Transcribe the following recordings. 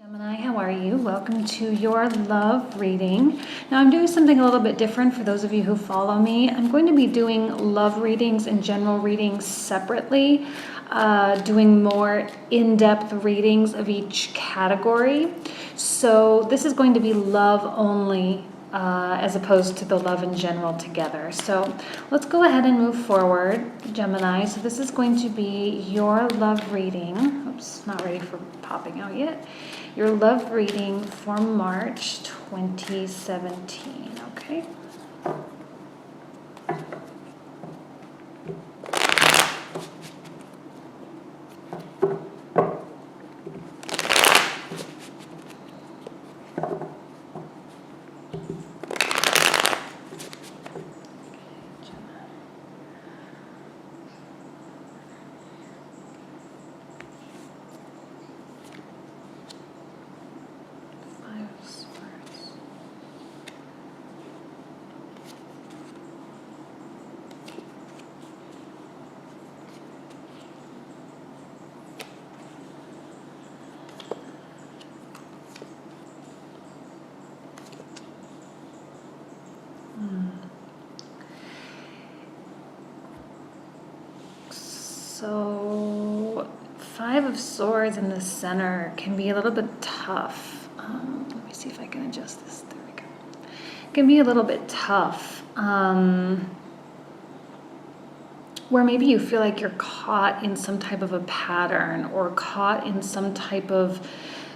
Gemini, how are you? Welcome to your love reading. Now I'm doing something a little bit different for those of you who follow me. I'm going to be doing love readings and general readings separately, doing more in-depth readings of each category. So this is going to be love only as opposed to the love in general together. So let's go ahead and move forward, Gemini. So this is going to be your love reading. Oops, not ready for popping out yet. Your love reading for March 2017, okay? So, Five of Swords in the center can be a little bit tough. Let me see if I can adjust this. There we go. It can be a little bit tough. Where maybe you feel like you're caught in some type of a pattern or caught in some type of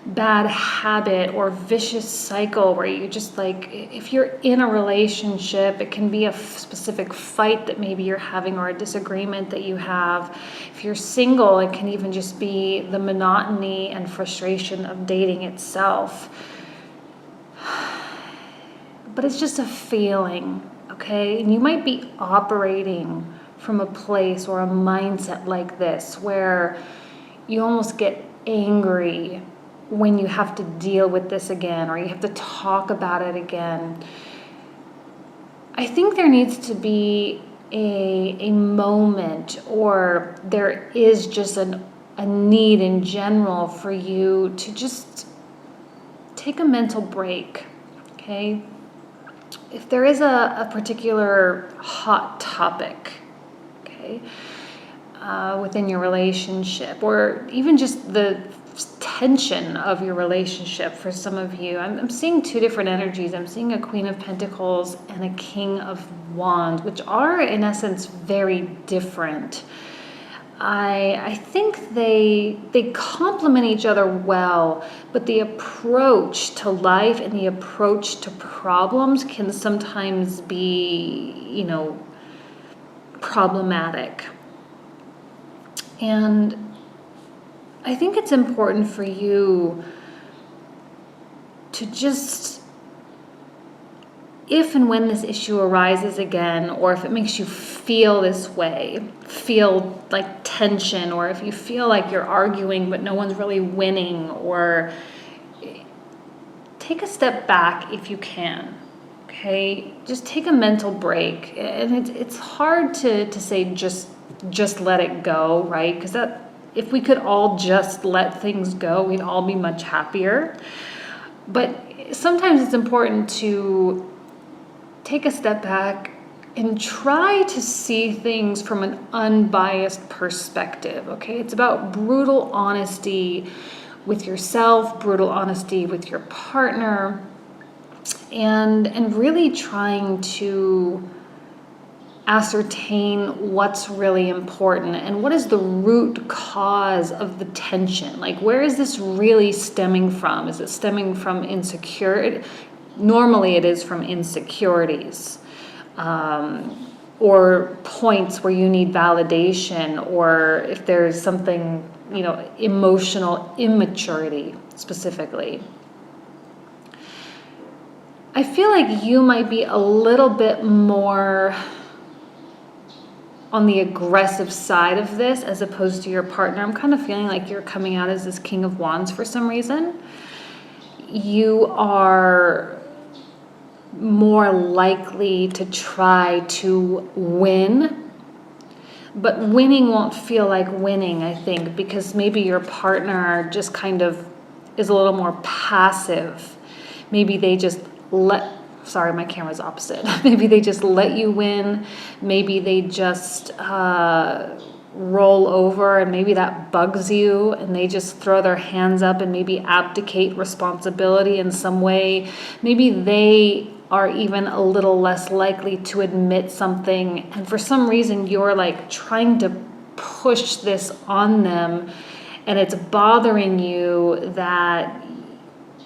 bad habit or vicious cycle where you just like, if you're in a relationship, it can be a specific fight that maybe you're having or a disagreement that you have. If you're single, it can even just be the monotony and frustration of dating itself. But it's just a feeling, okay? And you might be operating from a place or a mindset like this where you almost get angry when you have to deal with this again or you have to talk about it again. I think there needs to be a moment, or there is just a need in general for you to just take a mental break, okay? If there is a particular hot topic, okay, within your relationship, or even just the tension of your relationship for some of you. I'm seeing two different energies. I'm seeing a Queen of Pentacles and a King of Wands, which are in essence very different. I think they complement each other well, but the approach to life and the approach to problems can sometimes be, problematic. And I think it's important for you to just, if and when this issue arises again, or if it makes you feel this way, feel like tension, or if you feel like you're arguing but no one's really winning, or take a step back if you can, okay? Just take a mental break. And it's hard to say just let it go, right? Because that, if we could all just let things go, we'd all be much happier. But sometimes it's important to take a step back and try to see things from an unbiased perspective, okay? It's about brutal honesty with yourself, brutal honesty with your partner, and really trying to ascertain what's really important and what is the root cause of the tension. Like, where is this really stemming from? Is it stemming from insecurity? Normally it is from insecurities, or points where you need validation, or if there's something, emotional immaturity specifically. I feel like you might be a little bit more on the aggressive side of this as opposed to your partner. I'm kind of feeling like you're coming out as this King of Wands for some reason. You are more likely to try to win, but winning won't feel like winning, I think, because maybe your partner just kind of is a little more passive. Maybe they just sorry, my camera's opposite. Maybe they just let you win. Maybe they just roll over, and maybe that bugs you, and they just throw their hands up and maybe abdicate responsibility in some way. Maybe they are even a little less likely to admit something, and for some reason you're like trying to push this on them, and it's bothering you that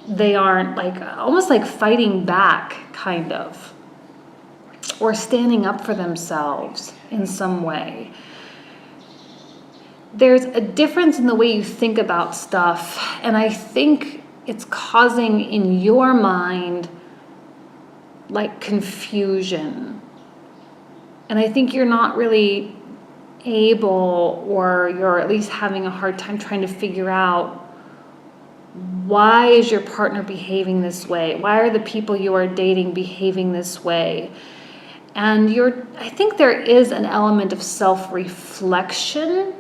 they aren't, like, almost like fighting back, kind of, or standing up for themselves in some way. There's a difference in the way you think about stuff, and I think it's causing in your mind like confusion. And I think you're not really able, or you're at least having a hard time trying to figure out, why is your partner behaving this way? Why are the people you are dating behaving this way? And I think there is an element of self-reflection,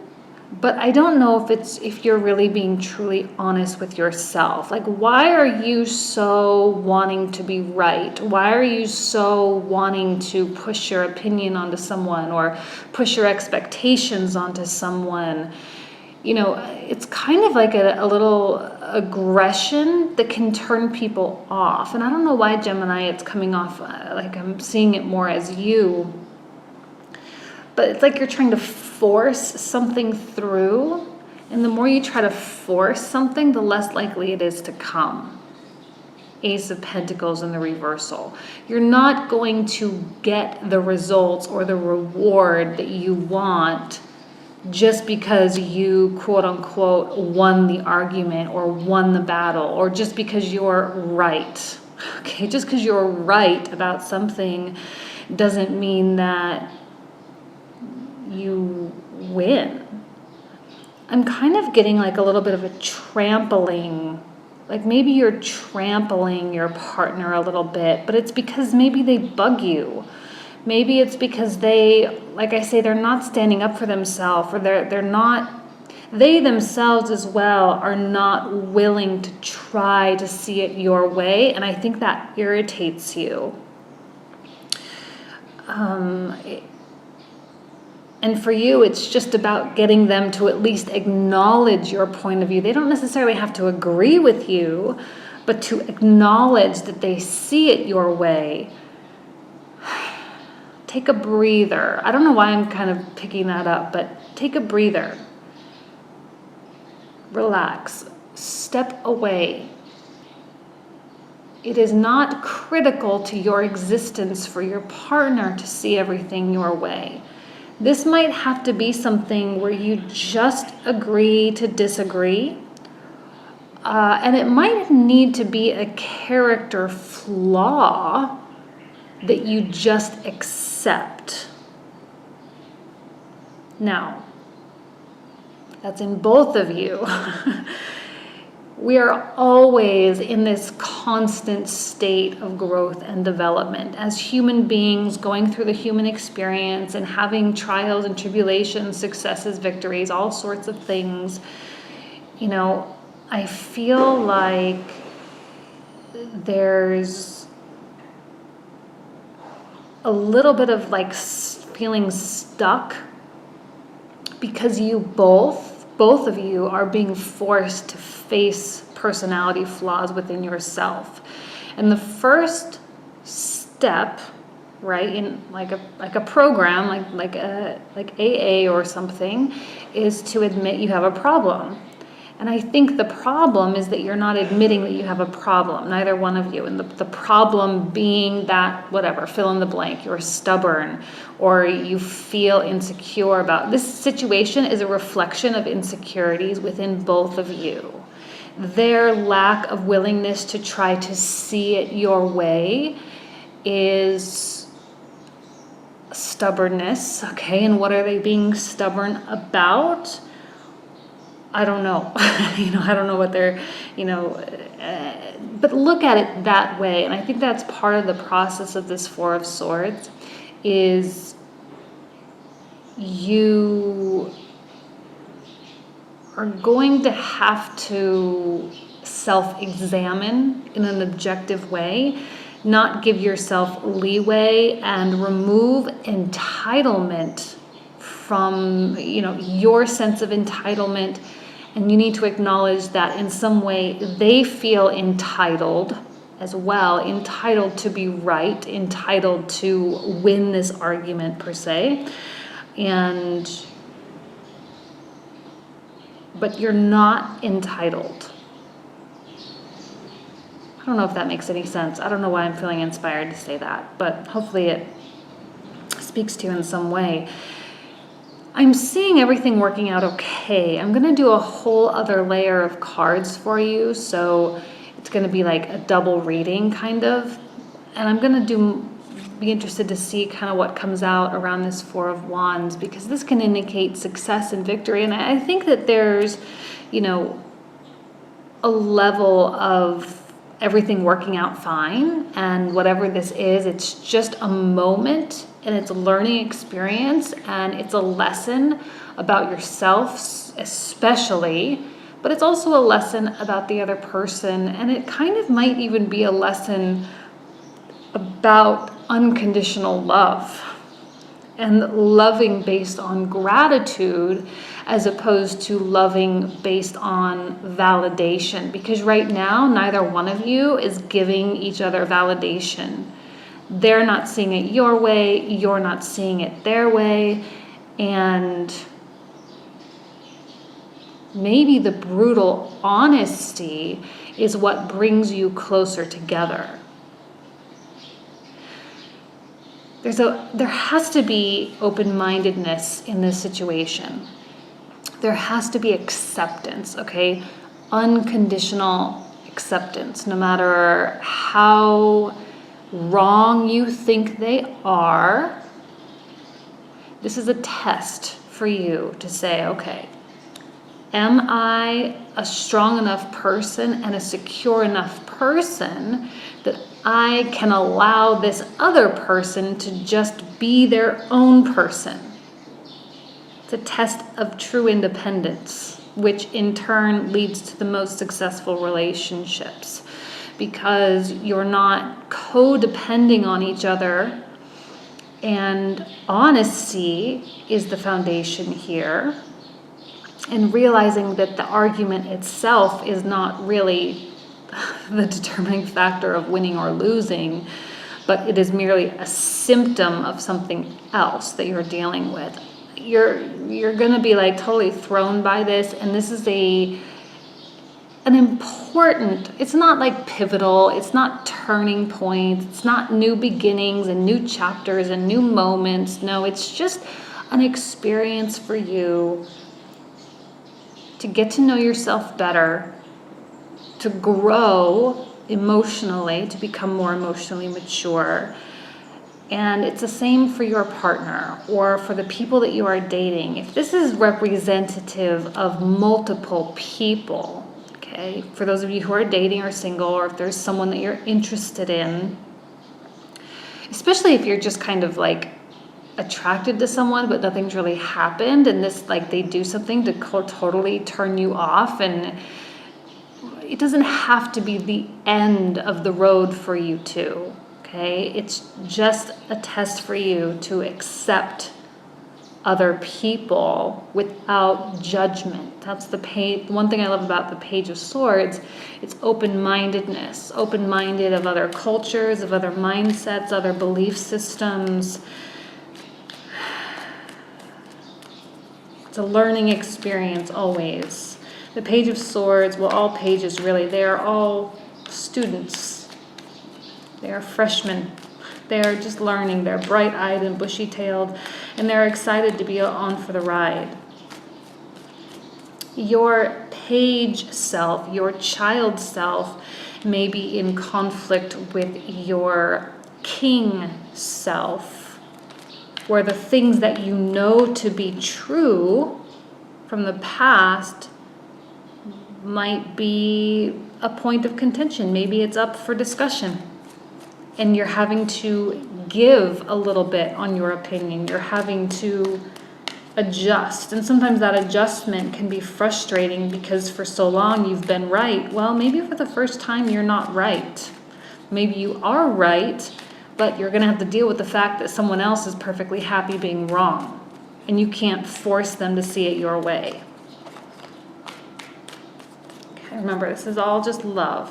but I don't know if you're really being truly honest with yourself. Like, why are you so wanting to be right? Why are you so wanting to push your opinion onto someone, or push your expectations onto someone? You know, it's kind of like a little aggression that can turn people off. And I don't know why, Gemini, it's coming off like I'm seeing it more as you. But it's like you're trying to force something through. And the more you try to force something, the less likely it is to come. Ace of Pentacles in the reversal. You're not going to get the results or the reward that you want just because you, quote unquote, won the argument or won the battle, or just because you're right. Okay, just because you're right about something doesn't mean that you win. I'm kind of getting like a little bit of a trampling. Like maybe you're trampling your partner a little bit, but it's because maybe they bug you. Maybe it's because they, like I say, they're not standing up for themselves, or they themselves as well are not willing to try to see it your way. And I think that irritates you. And for you, it's just about getting them to at least acknowledge your point of view. They don't necessarily have to agree with you, but to acknowledge that they see it your way. Take a breather. I don't know why I'm kind of picking that up, but take a breather. Relax. Step away. It is not critical to your existence for your partner to see everything your way. This might have to be something where you just agree to disagree. And it might need to be a character flaw that you just accept. Now, that's in both of you. We are always in this constant state of growth and development as human beings, going through the human experience and having trials and tribulations, successes, victories, all sorts of things. You know, I feel like there's a little bit of like feeling stuck because you both of you are being forced to face personality flaws within yourself. And the first step, right, in like a program, like AA or something, is to admit you have a problem. And I think the problem is that you're not admitting that you have a problem, neither one of you. And the problem being that, whatever, fill in the blank, you're stubborn, or you feel insecure about. This situation is a reflection of insecurities within both of you. Their lack of willingness to try to see it your way is stubbornness, okay? And what are they being stubborn about? I don't know. I don't know what they're, but look at it that way. And I think that's part of the process of this Four of Swords, is you are going to have to self-examine in an objective way, not give yourself leeway, and remove entitlement from, your sense of entitlement. And you need to acknowledge that in some way they feel entitled as well, entitled to be right, entitled to win this argument per se. But you're not entitled. I don't know if that makes any sense. I don't know why I'm feeling inspired to say that, but hopefully it speaks to you in some way. I'm seeing everything working out okay. I'm going to do a whole other layer of cards for you, so it's going to be like a double reading kind of, and I'm going to be interested to see kind of what comes out around this Four of Wands, because this can indicate success and victory. And I think that there's, a level of everything working out fine, and whatever this is, it's just a moment, and it's a learning experience, and it's a lesson about yourself especially, but it's also a lesson about the other person, and it kind of might even be a lesson about unconditional love and loving based on gratitude as opposed to loving based on validation, because right now neither one of you is giving each other validation. They're not seeing it your way, you're not seeing it their way, and maybe the brutal honesty is what brings you closer together. There has to be open-mindedness in this situation. There has to be acceptance, okay? Unconditional acceptance, no matter how wrong you think they are. This is a test for you to say, okay, am I a strong enough person and a secure enough person that I can allow this other person to just be their own person? It's a test of true independence, which in turn leads to the most successful relationships, because you're not codepending on each other, and honesty is the foundation here, and realizing that the argument itself is not really the determining factor of winning or losing, but it is merely a symptom of something else that you're dealing with. You're going to be like totally thrown by this, and this is an important, it's not like pivotal, it's not turning points, it's not new beginnings and new chapters and new moments. No, it's just an experience for you to get to know yourself better, to grow emotionally, to become more emotionally mature. And it's the same for your partner or for the people that you are dating. If this is representative of multiple people, okay, for those of you who are dating or single, or if there's someone that you're interested in, especially if you're just kind of like attracted to someone but nothing's really happened, and this, like, they do something to totally turn you off, and it doesn't have to be the end of the road for you two, okay? It's just a test for you to accept other people without judgment. That's the one thing I love about the Page of Swords. It's open-mindedness, open-minded of other cultures, of other mindsets, other belief systems. It's a learning experience always. The Page of Swords, well, all pages really, they are all students. They are freshmen. They are just learning. They're bright-eyed and bushy-tailed, and they're excited to be on for the ride. Your page self, your child self, may be in conflict with your king self, where the things that you know to be true from the past might be a point of contention. Maybe it's up for discussion, and you're having to give a little bit on your opinion. You're having to adjust. And sometimes that adjustment can be frustrating because for so long you've been right. Well, maybe for the first time you're not right. Maybe you are right, but you're going to have to deal with the fact that someone else is perfectly happy being wrong. And you can't force them to see it your way. Okay, remember, this is all just love.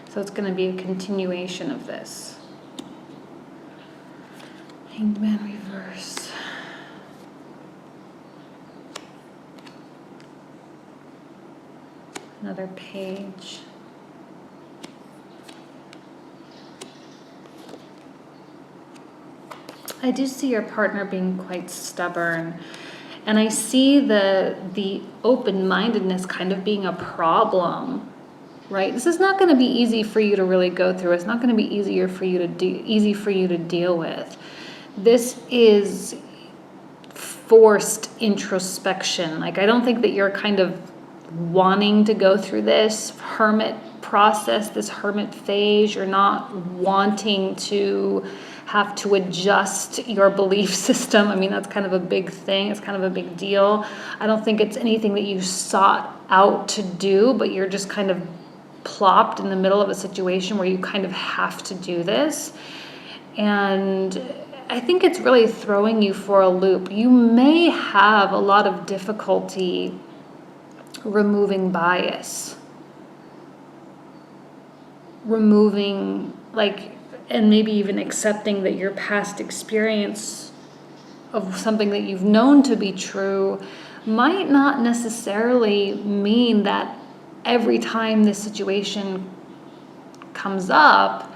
So it's going to be a continuation of this. Hanged Man reverse. Another page. I do see your partner being quite stubborn, and I see the open-mindedness kind of being a problem, right? This is not going to be easy for you to really go through. It's not going to be easy for you to deal with. This is forced introspection. Like, I don't think that you're kind of wanting to go through this hermit process, this hermit phase. You're not wanting to have to adjust your belief system. I mean, that's kind of a big thing. It's kind of a big deal. I don't think it's anything that you sought out to do, but you're just kind of plopped in the middle of a situation where you kind of have to do this. And I think it's really throwing you for a loop. You may have a lot of difficulty removing bias. Removing, and maybe even accepting that your past experience of something that you've known to be true might not necessarily mean that every time this situation comes up,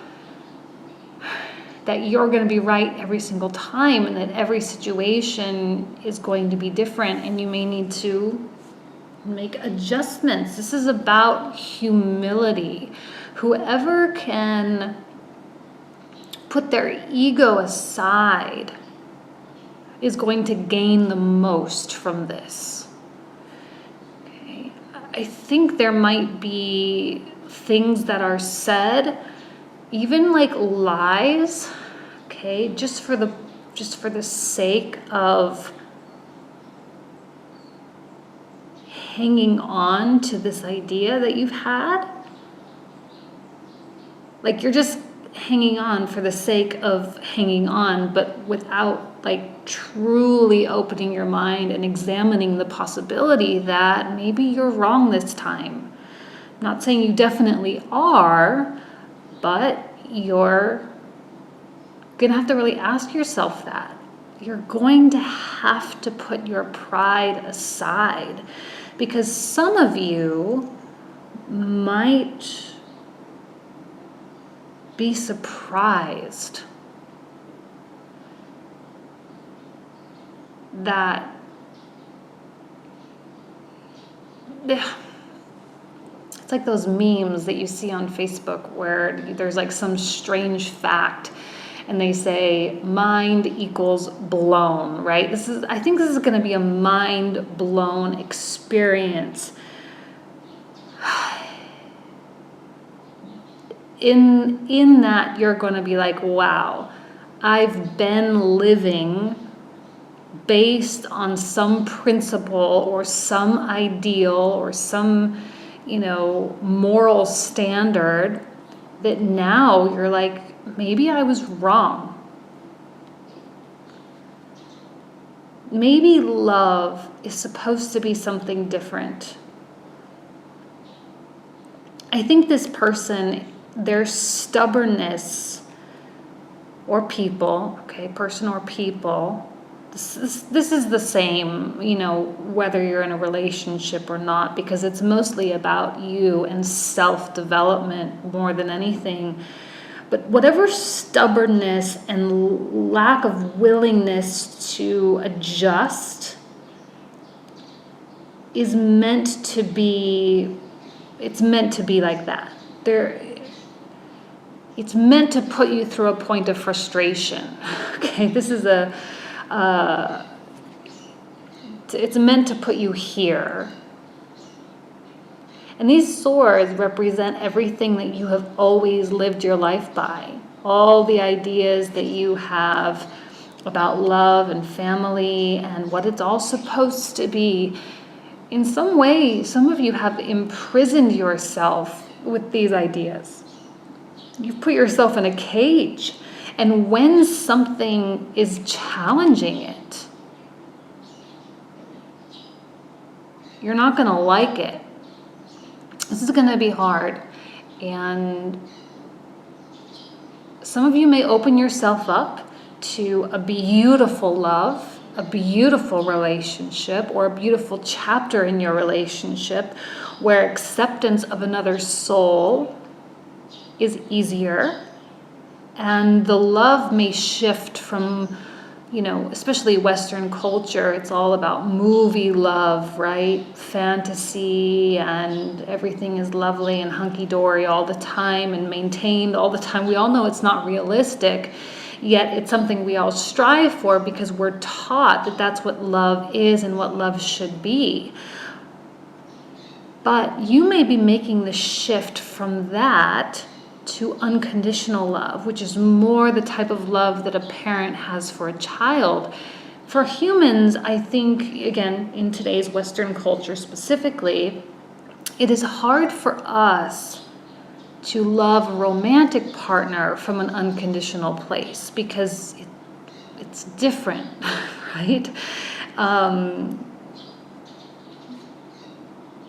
that you're going to be right every single time, and that every situation is going to be different, and you may need to make adjustments. This is about humility. Whoever can put their ego aside is going to gain the most from this. Okay. I think there might be things that are said, even like lies, okay, just for the sake of hanging on to this idea that you've had. Like, you're just hanging on for the sake of hanging on, but without truly opening your mind and examining the possibility that maybe you're wrong this time. I'm not saying you definitely are, but you're gonna have to really ask yourself that. You're going to have to put your pride aside, because some of you might be surprised that it's like those memes that you see on Facebook where there's some strange fact and they say mind equals blown, right? I think this is going to be a mind blown experience. In that you're going to be like, wow, I've been living based on some principle or some ideal or some, moral standard that now you're like, maybe I was wrong. Maybe love is supposed to be something different. I think this person, their stubbornness or people, okay, person or people, this is the same, whether you're in a relationship or not, because it's mostly about you and self-development more than anything. But whatever stubbornness and lack of willingness to adjust is meant to be, it's meant to be like that. It's meant to put you through a point of frustration. Okay, this is it's meant to put you here. And these swords represent everything that you have always lived your life by. All the ideas that you have about love and family and what it's all supposed to be, in some way, some of you have imprisoned yourself with these ideas. You've put yourself in a cage. And when something is challenging it, you're not going to like it. This is going to be hard. And some of you may open yourself up to a beautiful love, a beautiful relationship, or a beautiful chapter in your relationship where acceptance of another soul is easier. And the love may shift from, especially Western culture, it's all about movie love, right? Fantasy, and everything is lovely and hunky-dory all the time and maintained all the time. We all know it's not realistic, yet it's something we all strive for because we're taught that that's what love is and what love should be. But you may be making the shift from that to unconditional love, which is more the type of love that a parent has for a child. For humans, I think, again, in today's Western culture specifically, it is hard for us to love a romantic partner from an unconditional place because it's different, right?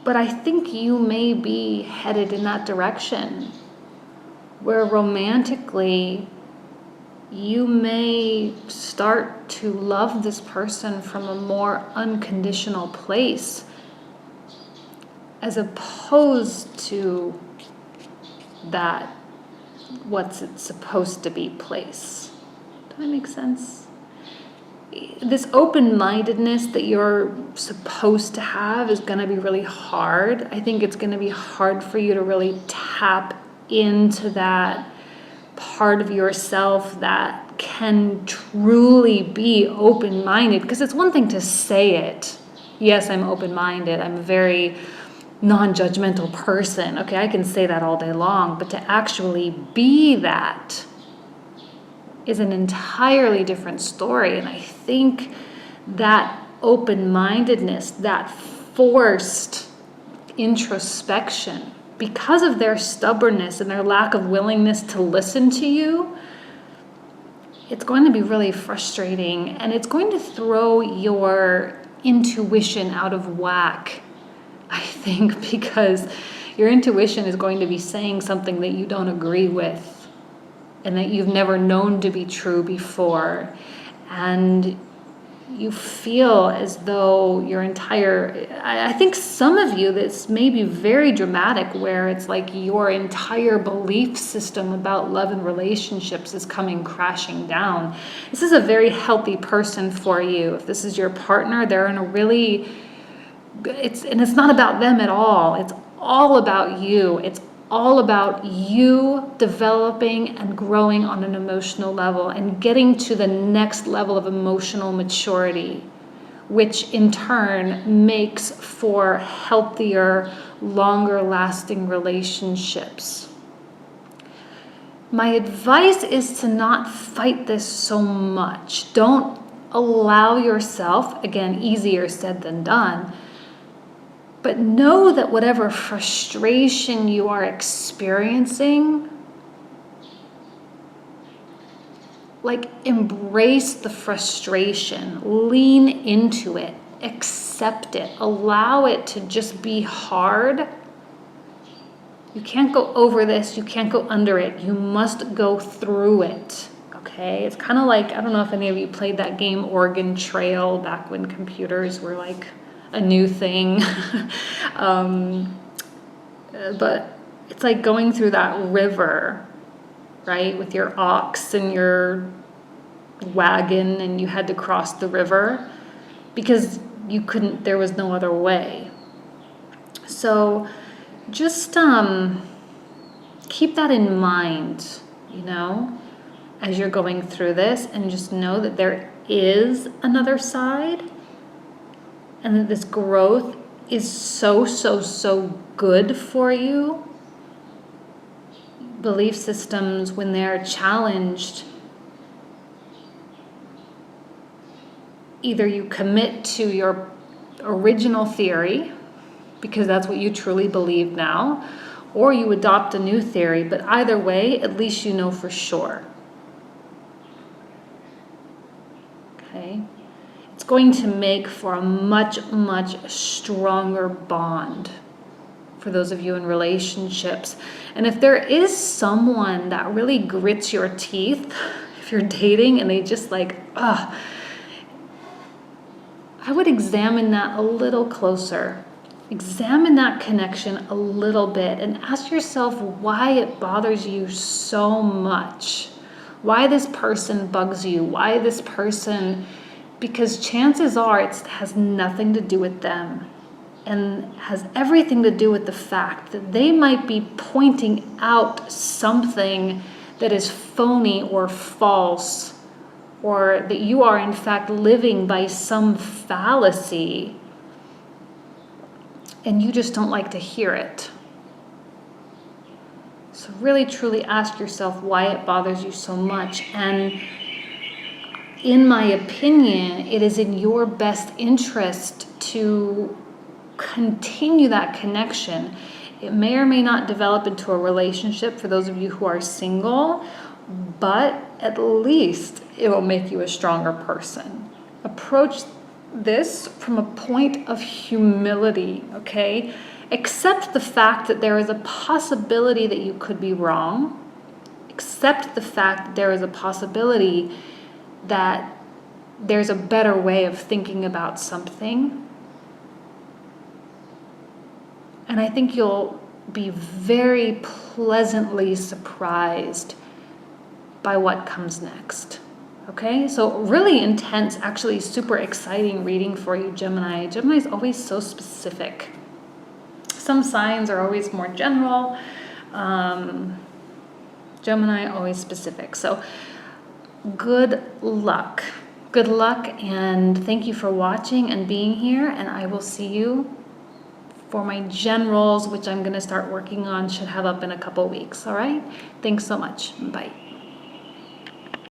But I think you may be headed in that direction, where romantically you may start to love this person from a more unconditional place as opposed to that what's it supposed to be place. Does that make sense? This open-mindedness that you're supposed to have is going to be really hard. I think it's going to be hard for you to really tap into that part of yourself that can truly be open-minded, because it's one thing to say it. Yes, I'm open-minded. I'm a very non-judgmental person. Okay, I can say that all day long, but to actually be that is an entirely different story. And I think that open-mindedness, that forced introspection, because of their stubbornness and their lack of willingness to listen to you, it's going to be really frustrating, and it's going to throw your intuition out of whack, I think, because your intuition is going to be saying something that you don't agree with and that you've never known to be true before. And you feel as though I think some of you, this may be very dramatic, where it's like your entire belief system about love and relationships is coming crashing down. This is a very healthy person for you. If this is your partner, they're in a really, it's not about them at all. It's all about you. It's all about you developing and growing on an emotional level and getting to the next level of emotional maturity, which in turn makes for healthier, longer lasting relationships. My advice is to not fight this so much. Don't allow yourself, again, easier said than done, but know that whatever frustration you are experiencing, embrace the frustration, lean into it, accept it, allow it to just be hard. You can't go over this, you can't go under it, you must go through it, okay? It's kind of like, I don't know if any of you played that game Oregon Trail back when computers were a new thing. But it's like going through that river, right, with your ox and your wagon, and you had to cross the river because there was no other way. So just keep that in mind, as you're going through this, and just know that there is another side, and that this growth is so, so, so good for you. Belief systems, when they're challenged, either you commit to your original theory, because that's what you truly believe now, or you adopt a new theory, but either way, at least you know for sure. Okay? It's going to make for a much, much stronger bond for those of you in relationships. And if there is someone that really grits your teeth, if you're dating and they just like, I would examine that a little closer. Examine that connection a little bit and ask yourself why it bothers you so much. Why this person bugs you. Why this person, because chances are it has nothing to do with them and has everything to do with the fact that they might be pointing out something that is phony or false, or that you are in fact living by some fallacy and you just don't like to hear it. So really truly ask yourself why it bothers you so much. And in my opinion, it is in your best interest to continue that connection. It may or may not develop into a relationship for those of you who are single, but at least it will make you a stronger person. Approach this from a point of humility, okay? Accept the fact that there is a possibility that you could be wrong. Accept the fact that there is a possibility that there's a better way of thinking about something. And I think you'll be very pleasantly surprised by what comes next. Okay, so really intense, actually super exciting reading for you, Gemini. Gemini is always so specific. Some signs are always more general. Gemini, always specific. So good luck. Good luck, and thank you for watching and being here. And I will see you for my generals, which I'm going to start working on, should have up in a couple weeks. All right, thanks so much. Bye.